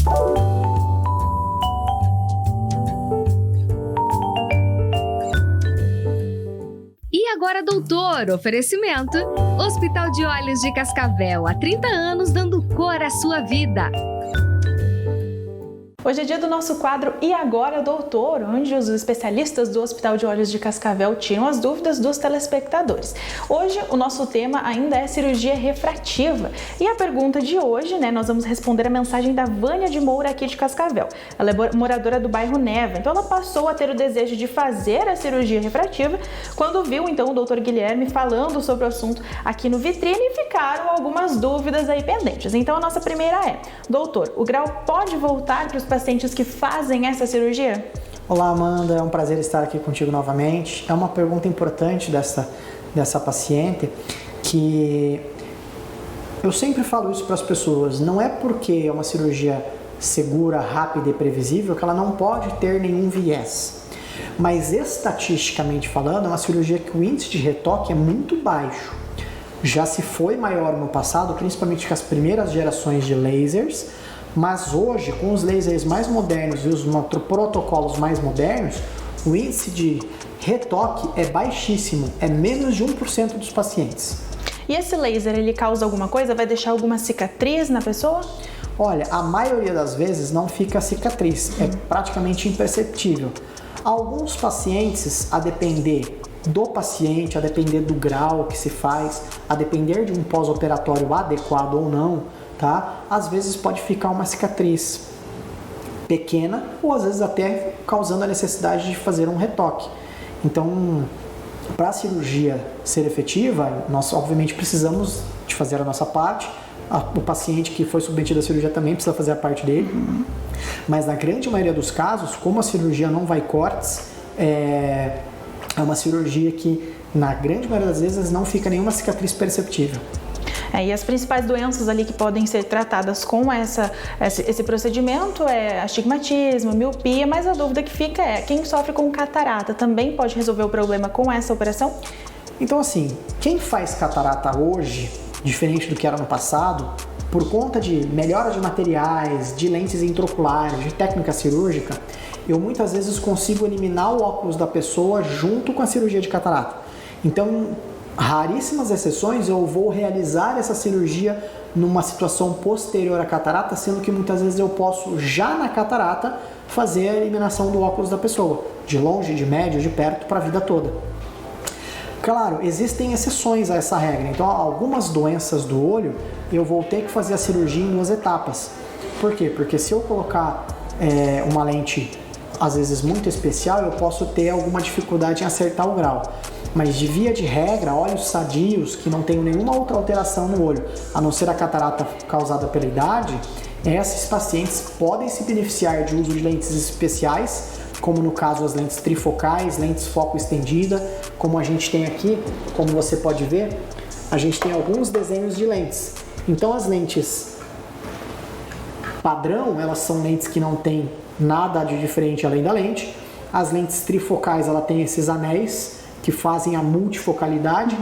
E agora, doutor, oferecimento: Hospital de Olhos de Cascavel, há 30 anos dando cor à sua vida. Hoje é dia do nosso quadro E Agora, Doutor, onde os especialistas do Hospital de Olhos de Cascavel tiram as dúvidas dos telespectadores. Hoje o nosso tema ainda é cirurgia refrativa e a pergunta de hoje, nós vamos responder a mensagem da Vânia de Moura aqui de Cascavel. Ela é moradora do bairro Neva, então ela passou a ter o desejo de fazer a cirurgia refrativa quando viu então o Dr. Guilherme falando sobre o assunto aqui no Vitrine e ficaram algumas dúvidas aí pendentes. Então a nossa primeira é: doutor, o grau pode voltar para os pacientes que fazem essa cirurgia? Olá, Amanda, é um prazer estar aqui contigo novamente. É uma pergunta importante dessa paciente, que eu sempre falo isso para as pessoas: não é porque é uma cirurgia segura, rápida e previsível que ela não pode ter nenhum viés. Mas estatisticamente falando, é uma cirurgia que o índice de retoque é muito baixo. Já se foi maior no passado, principalmente com as primeiras gerações de lasers, mas hoje, com os lasers mais modernos e os protocolos mais modernos, o índice de retoque é baixíssimo, é menos de 1% dos pacientes. E esse laser, ele causa alguma coisa? Vai deixar alguma cicatriz na pessoa? Olha, a maioria das vezes não fica cicatriz, é praticamente imperceptível. Alguns pacientes, a depender do paciente, a depender do grau que se faz, a depender de um pós-operatório adequado ou não, tá? Às vezes pode ficar uma cicatriz pequena ou às vezes até causando a necessidade de fazer um retoque. Então, para a cirurgia ser efetiva, nós obviamente precisamos de fazer a nossa parte. O paciente que foi submetido à cirurgia também precisa fazer a parte dele. Mas na grande maioria dos casos, como a cirurgia não vai cortes, é uma cirurgia que na grande maioria das vezes não fica nenhuma cicatriz perceptível. E as principais doenças ali que podem ser tratadas com esse procedimento é astigmatismo, miopia, mas a dúvida que fica é: quem sofre com catarata também pode resolver o problema com essa operação? Então assim, quem faz catarata hoje, diferente do que era no passado, por conta de melhora de materiais, de lentes intraoculares, de técnica cirúrgica, eu muitas vezes consigo eliminar o óculos da pessoa junto com a cirurgia de catarata. Então, raríssimas exceções eu vou realizar essa cirurgia numa situação posterior à catarata, sendo que muitas vezes eu posso já na catarata fazer a eliminação do óculos da pessoa, de longe, de médio, de perto, para a vida toda. Claro, existem exceções a essa regra, então algumas doenças do olho eu vou ter que fazer a cirurgia em 2 etapas. Por quê? Porque se eu colocar uma lente às vezes muito especial, eu posso ter alguma dificuldade em acertar o grau. Mas de via de regra, olhos sadios, que não tem nenhuma outra alteração no olho, a não ser a catarata causada pela idade, esses pacientes podem se beneficiar de uso de lentes especiais, como no caso as lentes trifocais, lentes foco estendida, como a gente tem aqui, como você pode ver, a gente tem alguns desenhos de lentes. Então as lentes padrão, elas são lentes que não tem nada de diferente além da lente. As lentes trifocais, ela tem esses anéis que fazem a multifocalidade.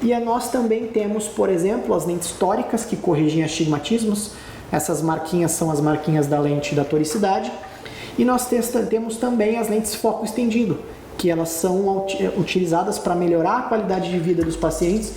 E nós também temos, por exemplo, as lentes tóricas que corrigem astigmatismos. Essas marquinhas são as marquinhas da lente da toricidade. E nós temos também as lentes foco estendido, que elas são utilizadas para melhorar a qualidade de vida dos pacientes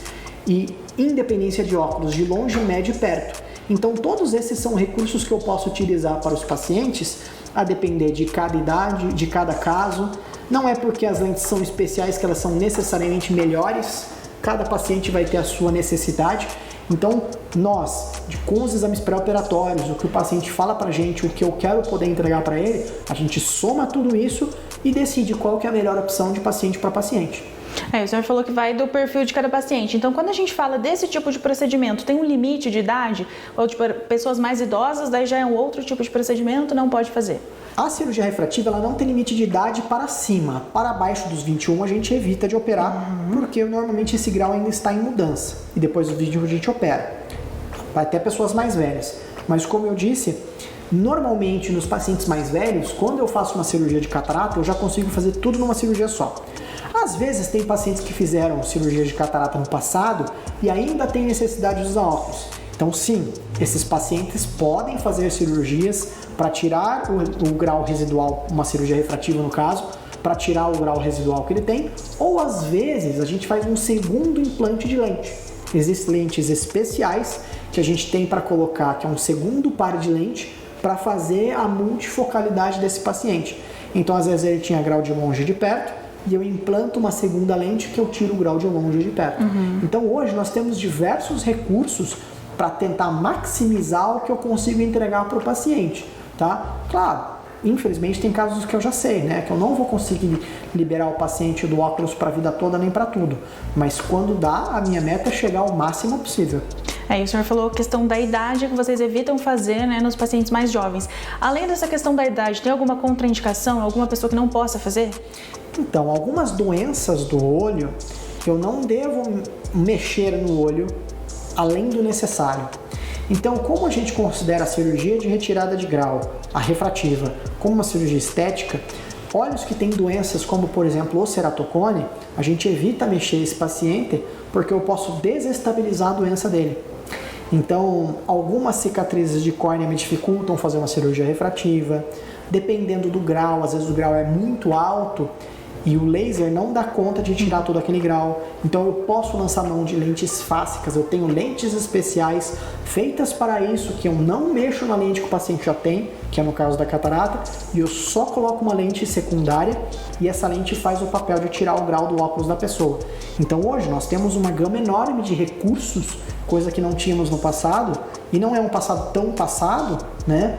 e independência de óculos de longe, médio e perto. Então todos esses são recursos que eu posso utilizar para os pacientes, a depender de cada idade, de cada caso. Não é porque as lentes são especiais que elas são necessariamente melhores, cada paciente vai ter a sua necessidade. Então, nós, com os exames pré-operatórios, o que o paciente fala pra gente, o que eu quero poder entregar para ele, a gente soma tudo isso e decide qual que é a melhor opção de paciente para paciente. O senhor falou que vai do perfil de cada paciente. Então, quando a gente fala desse tipo de procedimento, tem um limite de idade? Ou tipo, pessoas mais idosas, daí já é um outro tipo de procedimento, não pode fazer? A cirurgia refrativa, ela não tem limite de idade para cima. Para baixo dos 21 a gente evita de operar, porque normalmente esse grau ainda está em mudança. E depois do 21 a gente opera. Vai até pessoas mais velhas. Mas como eu disse, normalmente nos pacientes mais velhos, quando eu faço uma cirurgia de catarata, eu já consigo fazer tudo numa cirurgia só. Às vezes tem pacientes que fizeram cirurgia de catarata no passado e ainda tem necessidade de usar óculos. Então, sim, esses pacientes podem fazer cirurgias para tirar o grau residual, uma cirurgia refrativa no caso, para tirar o grau residual que ele tem, ou às vezes a gente faz um segundo implante de lente. Existem lentes especiais que a gente tem para colocar, que é um segundo par de lente, para fazer a multifocalidade desse paciente. Então, às vezes ele tinha grau de longe e de perto, e eu implanto uma segunda lente que eu tiro o grau de longe e de perto. Então, hoje nós temos diversos recursos para tentar maximizar o que eu consigo entregar para o paciente, tá? Claro, infelizmente tem casos que eu já sei, né? Que eu não vou conseguir liberar o paciente do óculos para a vida toda nem para tudo. Mas quando dá, a minha meta é chegar ao máximo possível. O senhor falou a questão da idade que vocês evitam fazer, né, nos pacientes mais jovens. Além dessa questão da idade, tem alguma contraindicação, alguma pessoa que não possa fazer? Então, algumas doenças do olho, eu não devo mexer no olho além do necessário. Então, como a gente considera a cirurgia de retirada de grau, a refrativa, como uma cirurgia estética, olhos que têm doenças como, por exemplo, o ceratocone, a gente evita mexer esse paciente porque eu posso desestabilizar a doença dele. Então, algumas cicatrizes de córnea me dificultam fazer uma cirurgia refrativa. Dependendo do grau, às vezes o grau é muito alto e o laser não dá conta de tirar todo aquele grau. Então, eu posso lançar mão de lentes fásicas. Eu tenho lentes especiais feitas para isso, que eu não mexo na lente que o paciente já tem, que é no caso da catarata, e eu só coloco uma lente secundária e essa lente faz o papel de tirar o grau do óculos da pessoa. Então, hoje nós temos uma gama enorme de recursos, coisa que não tínhamos no passado, e não é um passado tão passado, né?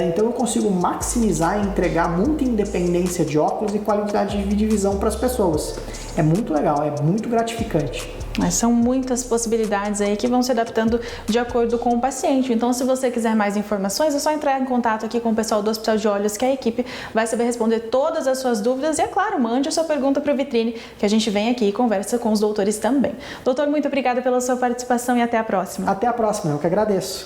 Então eu consigo maximizar e entregar muita independência de óculos e qualidade de visão para as pessoas. É muito legal, é muito gratificante. Mas são muitas possibilidades aí que vão se adaptando de acordo com o paciente. Então, se você quiser mais informações, é só entrar em contato aqui com o pessoal do Hospital de Olhos, que a equipe vai saber responder todas as suas dúvidas. E, é claro, mande a sua pergunta para o Vitrine, que a gente vem aqui e conversa com os doutores também. Doutor, muito obrigada pela sua participação e até a próxima. Até a próxima, eu que agradeço.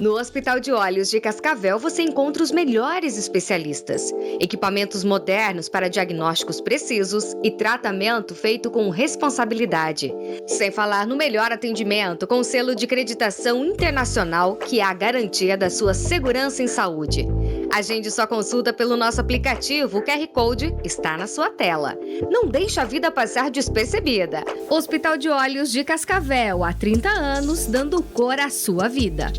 No Hospital de Olhos de Cascavel, você encontra os melhores especialistas, equipamentos modernos para diagnósticos precisos e tratamento feito com responsabilidade. Sem falar no melhor atendimento com selo de acreditação internacional, que é a garantia da sua segurança em saúde. Agende sua consulta pelo nosso aplicativo, o QR Code está na sua tela. Não deixe a vida passar despercebida. Hospital de Olhos de Cascavel, há 30 anos, dando cor à sua vida.